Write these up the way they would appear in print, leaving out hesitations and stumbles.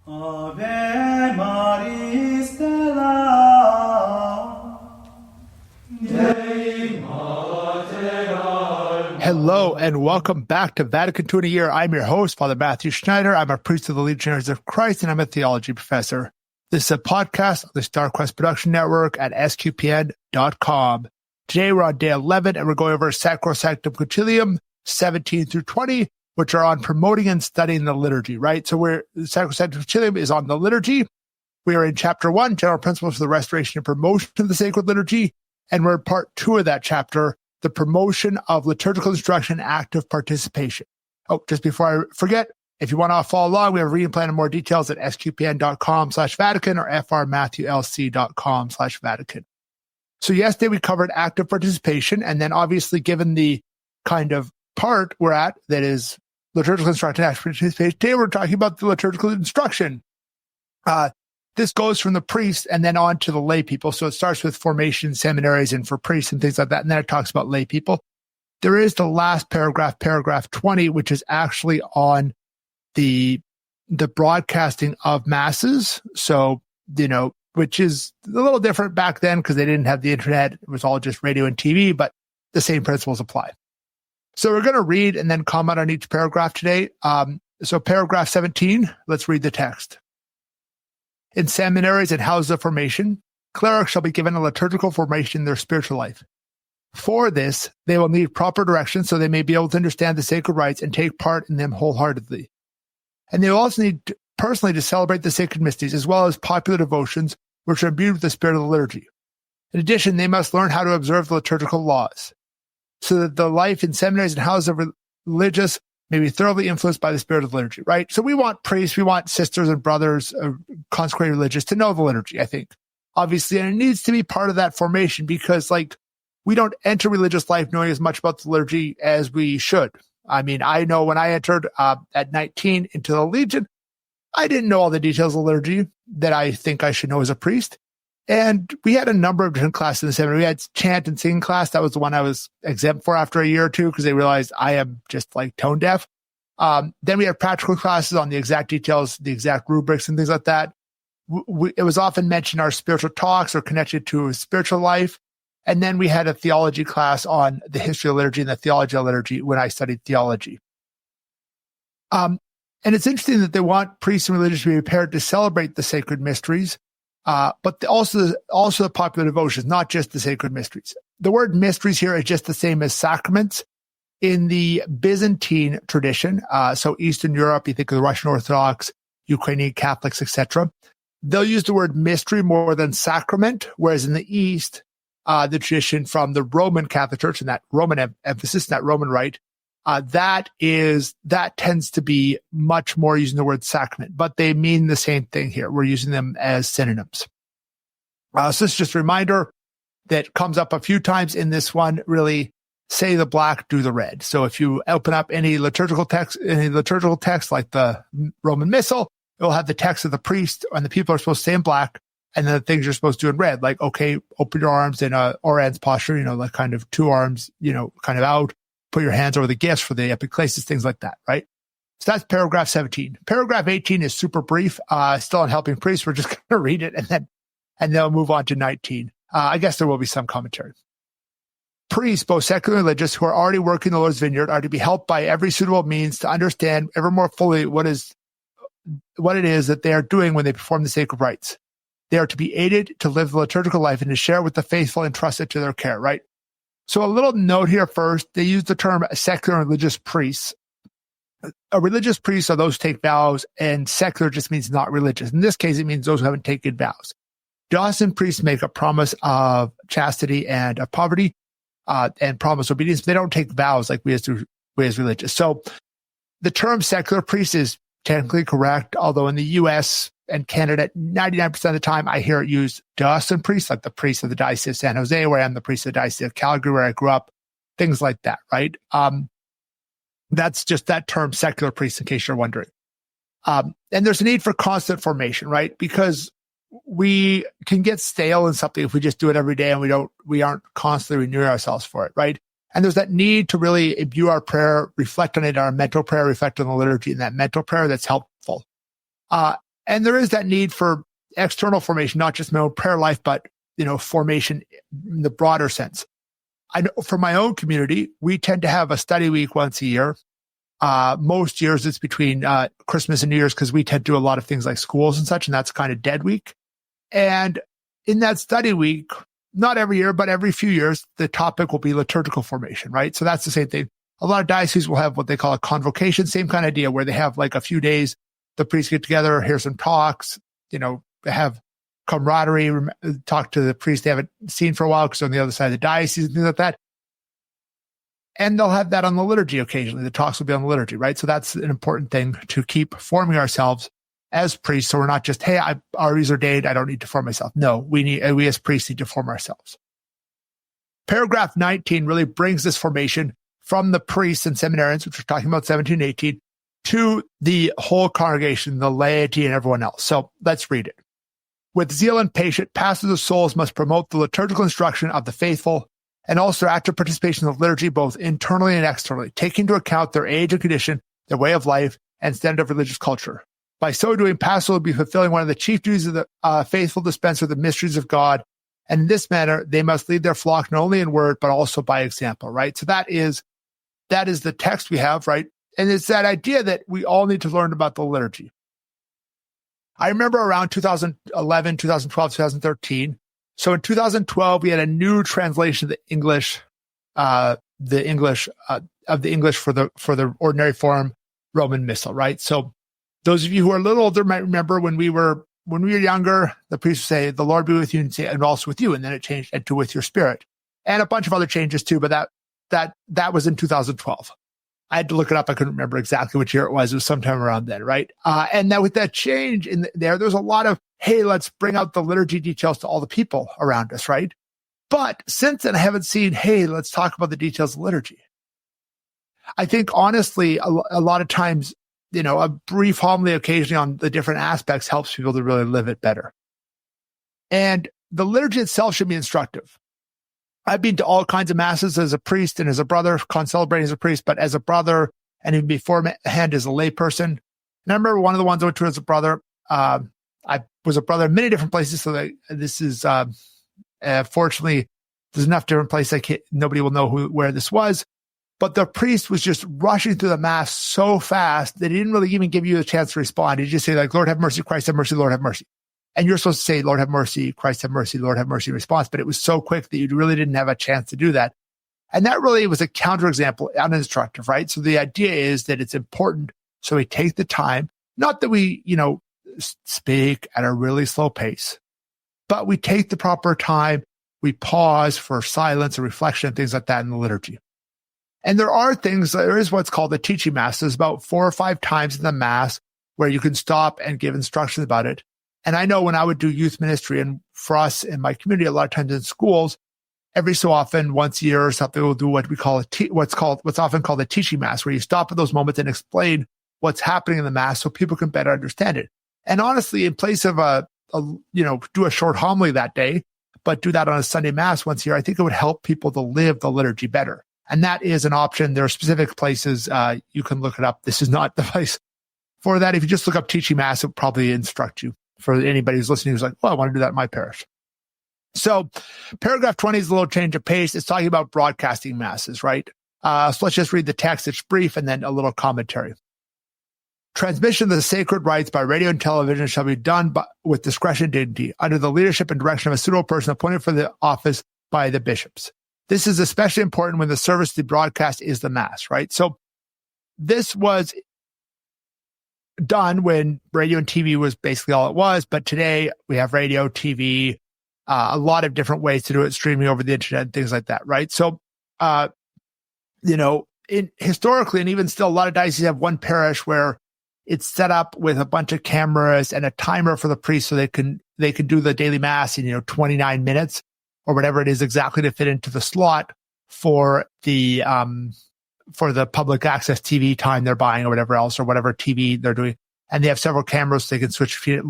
Ave Maris Stella, Dei Mater. Hello and welcome back to Vatican II in a Year. I'm your host, Father Matthew Schneider. I'm a priest of the Legionaries of Christ, and I'm a theology professor. This is a podcast of the StarQuest Production Network at sqpn.com. Today we're on day 11, and we're going over Sacrosanctum Concilium 17 through 20, which are on promoting and studying the liturgy, right? So Sacrosanctum Concilium is on the liturgy. We are in chapter 1, General Principles for the Restoration and Promotion of the Sacred Liturgy, and we're in part 2 of that chapter, the promotion of liturgical instruction and active participation. Oh, just before I forget, if you want to follow along, we have a reading plan and more details at sqpn.com/Vatican or frmatthewlc.com/Vatican. So yesterday we covered active participation, and then obviously given the kind of part we're at, that is liturgical instruction and active participation, today we're talking about the liturgical instruction. This goes from the priest and then on to the lay people. So it starts with formation, seminaries, and for priests and things like that. And then it talks about lay people. There is the last paragraph, paragraph 20, which is actually on the broadcasting of masses. So, which is a little different back then because they didn't have the internet. It was all just radio and TV, but the same principles apply. So we're going to read and then comment on each paragraph today. So paragraph 17, let's read the text. In seminaries and houses of formation, clerics shall be given a liturgical formation in their spiritual life. For this, they will need proper direction so they may be able to understand the sacred rites and take part in them wholeheartedly. And they will also need personally to celebrate the sacred mysteries as well as popular devotions which are imbued with the spirit of the liturgy. In addition, they must learn how to observe the liturgical laws so that the life in seminaries and houses of religious may be thoroughly influenced by the spirit of the liturgy, right? So we want priests, we want sisters and brothers, consecrated religious to know the liturgy, I think. Obviously, and it needs to be part of that formation because, we don't enter religious life knowing as much about the liturgy as we should. I mean, I know when I entered at 19 into the Legion, I didn't know all the details of the liturgy that I think I should know as a priest. And we had a number of different classes in the seminary. We had chant and singing class. That was the one I was exempt for after a year or two because they realized I am just tone deaf. Then we had practical classes on the exact details, the exact rubrics and things like that. It was often mentioned our spiritual talks are connected to a spiritual life. And then we had a theology class on the history of liturgy and the theology of liturgy when I studied theology. And it's interesting that they want priests and religious to be prepared to celebrate the sacred mysteries, but also the popular devotions, not just the sacred mysteries. The word mysteries here is just the same as sacraments in the Byzantine tradition. So Eastern Europe, you think of the Russian Orthodox, Ukrainian Catholics, etc. They'll use the word mystery more than sacrament, whereas in the East, the tradition from the Roman Catholic Church and that Roman emphasis, that Roman rite, that tends to be much more using the word sacrament, but they mean the same thing here. We're using them as synonyms. So this is just a reminder that comes up a few times in this one, really say the black, do the red. So if you open up any liturgical text like the Roman Missal, it will have the text of the priest and the people are supposed to say in black, and then the things you're supposed to do in red, like, okay, open your arms in a orans posture, like kind of two arms, kind of out. Put your hands over the gifts for the epiclesis, things like that, right? So that's paragraph 17. Paragraph 18 is super brief, still on helping priests. We're just going to read it and then we'll move on to 19. I guess there will be some commentary. Priests, both secular and religious, who are already working the Lord's vineyard are to be helped by every suitable means to understand ever more fully what it is that they are doing when they perform the sacred rites. They are to be aided to live the liturgical life and to share with the faithful entrusted to their care, right? So a little note here first, they use the term secular and religious priests. A religious priest are those who take vows, and secular just means not religious. In this case, it means those who haven't taken vows. Diocesan priests make a promise of chastity and of poverty, and promise obedience, but they don't take vows like we as religious. So the term secular priest is technically correct, although in the U.S., and Canada, 99% of the time, I hear it used diocesan priests, like the priest of the Diocese of San Jose, where I am the priest of the Diocese of Calgary, where I grew up, things like that, right? That's just that term, secular priest, in case you're wondering. And there's a need for constant formation, right? Because we can get stale in something if we just do it every day and we aren't constantly renewing ourselves for it, right? And there's that need to really imbue our prayer, reflect on it, our mental prayer, reflect on the liturgy, and that mental prayer that's helpful. And there is that need for external formation, not just my own prayer life, but, formation in the broader sense. I know for my own community, we tend to have a study week once a year. Most years it's between Christmas and New Year's because we tend to do a lot of things like schools and such, and that's kind of dead week. And in that study week, not every year, but every few years, the topic will be liturgical formation, right? So that's the same thing. A lot of dioceses will have what they call a convocation, same kind of idea where they have like a few days, the priests get together, hear some talks, have camaraderie, talk to the priest they haven't seen for a while because they're on the other side of the diocese and things like that. And they'll have that on the liturgy occasionally. The talks will be on the liturgy, right? So that's an important thing to keep forming ourselves as priests. So we're not just, hey, I already was ordained, I don't need to form myself. No, we as priests need to form ourselves. Paragraph 19 really brings this formation from the priests and seminarians, which we're talking about 17 and 18, to the whole congregation, the laity, and everyone else. So let's read it. With zeal and patience, pastors of souls must promote the liturgical instruction of the faithful and also active participation in the liturgy, both internally and externally, taking into account their age and condition, their way of life, and standard of religious culture. By so doing, pastors will be fulfilling one of the chief duties of the faithful dispenser of the mysteries of God. And in this manner, they must lead their flock not only in word, but also by example, right? So that is the text we have, right? And it's that idea that we all need to learn about the liturgy. I remember around 2011, 2012, 2013. So in 2012, we had a new translation of the English for the ordinary form Roman Missal, right? So those of you who are a little older might remember when we were younger, the priest would say, "The Lord be with you," and say, "And also with you," and then it changed into "with your spirit," and a bunch of other changes too. But that was in 2012. I had to look it up. I couldn't remember exactly which year it was. It was sometime around then, right? And now with that change in there's a lot of, hey, let's bring out the liturgy details to all the people around us, right? But since then, I haven't seen, hey, let's talk about the details of liturgy. I think, honestly, a lot of times, a brief homily occasionally on the different aspects helps people to really live it better. And the liturgy itself should be instructive. I've been to all kinds of masses as a priest and as a brother, concelebrating as a priest, but as a brother and even beforehand as a layperson. And I remember one of the ones I went to as a brother. I was a brother in many different places, so this is fortunately there's enough different places nobody will know where this was. But the priest was just rushing through the mass so fast that he didn't really even give you a chance to respond. He just say like, "Lord have mercy, Christ have mercy, Lord have mercy." And you're supposed to say, "Lord have mercy, Christ have mercy, Lord have mercy," in response. But it was so quick that you really didn't have a chance to do that. And that really was a counterexample, uninstructive, right? So the idea is that it's important. So we take the time, not that we, speak at a really slow pace, but we take the proper time. We pause for silence and reflection and things like that in the liturgy. And there is what's called the teaching mass. There's about 4 or 5 times in the mass where you can stop and give instructions about it. And I know when I would do youth ministry, and for us in my community, a lot of times in schools, every so often, once a year or something, we'll do what we call what's often called a teaching mass, where you stop at those moments and explain what's happening in the mass so people can better understand it. And honestly, in place of do a short homily that day, but do that on a Sunday mass once a year, I think it would help people to live the liturgy better. And that is an option. There are specific places you can look it up. This is not the place for that. If you just look up teaching mass, it will probably instruct you. For anybody who's listening who's like, well, I want to do that in my parish. So paragraph 20 is a little change of pace. It's talking about broadcasting masses, right? So let's just read the text. It's brief and then a little commentary. Transmission of the sacred rites by radio and television shall be done with discretion and dignity under the leadership and direction of a suitable person appointed for the office by the bishops. This is especially important when the service to broadcast is the mass, right? So this was done when radio and TV was basically all it was. But today we have radio, TV, a lot of different ways to do it, streaming over the internet and things like that, right? So, historically, and even still, a lot of dioceses have one parish where it's set up with a bunch of cameras and a timer for the priest so they can do the daily mass in 29 minutes or whatever it is exactly to fit into the slot for the public access TV time they're buying or whatever else, or whatever TV they're doing. And they have several cameras so they can switch feed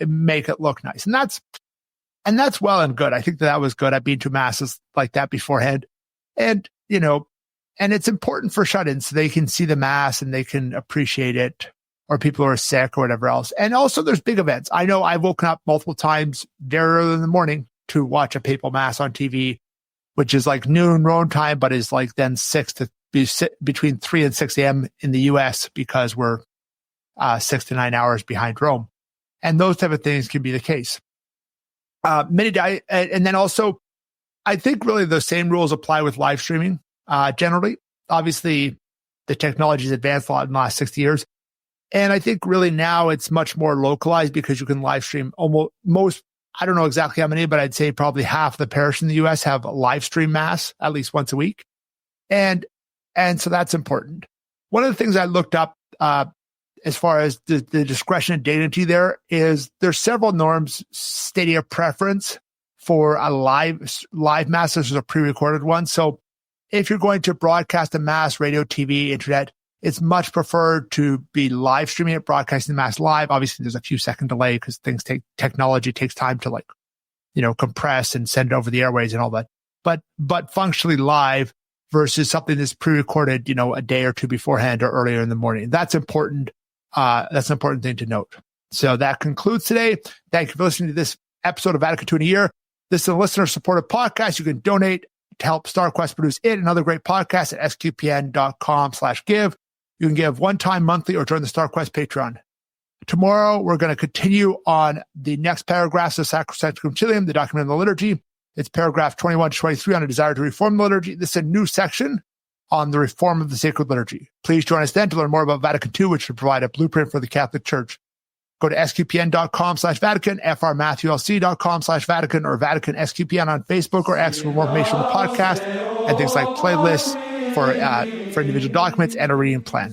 make it look nice. And that's well and good. I think that was good. I've been to masses like that beforehand. And, and it's important for shut-ins so they can see the mass and they can appreciate it. or people who are sick or whatever else. And also there's big events. I know I've woken up multiple times very early in the morning to watch a papal mass on TV, which is like noon Rome time, but is like then between 3 and 6 a.m. in the US because we're 6 to 9 hours behind Rome. And those type of things can be the case. And then also, I think really the same rules apply with live streaming generally. Obviously, the technology has advanced a lot in the last 60 years. And I think really now it's much more localized because you can live stream most, I don't know exactly how many, but I'd say probably half the parish in the US have a live stream mass at least once a week. And so that's important. One of the things I looked up as far as the discretion and dignity there is there's several norms stating a preference for a live mass versus a pre-recorded one. So if you're going to broadcast a mass, radio, TV, internet, it's much preferred to be live streaming it, broadcasting the mass live. Obviously, there's a few second delay because technology takes time to compress and send it over the airways and all that. But functionally live versus something that's pre-recorded, a day or two beforehand or earlier in the morning. That's important. That's an important thing to note. So that concludes today. Thank you for listening to this episode of Vatican II in a Year. This is a listener-supported podcast. You can donate to help StarQuest produce it and other great podcasts at sqpn.com/give. You can give one-time, monthly, or join the StarQuest Patreon. Tomorrow, we're going to continue on the next paragraphs of Sacrosanctum Concilium, the document of the liturgy. It's paragraph 21 to 23 on a desire to reform the liturgy. This is a new section on the reform of the sacred liturgy. Please join us then to learn more about Vatican II, which will provide a blueprint for the Catholic Church. Go to sqpn.com/Vatican, frmatthewlc.com/Vatican, or Vatican SQPN on Facebook or X for more information on the podcast and things like playlists for individual documents and a reading plan.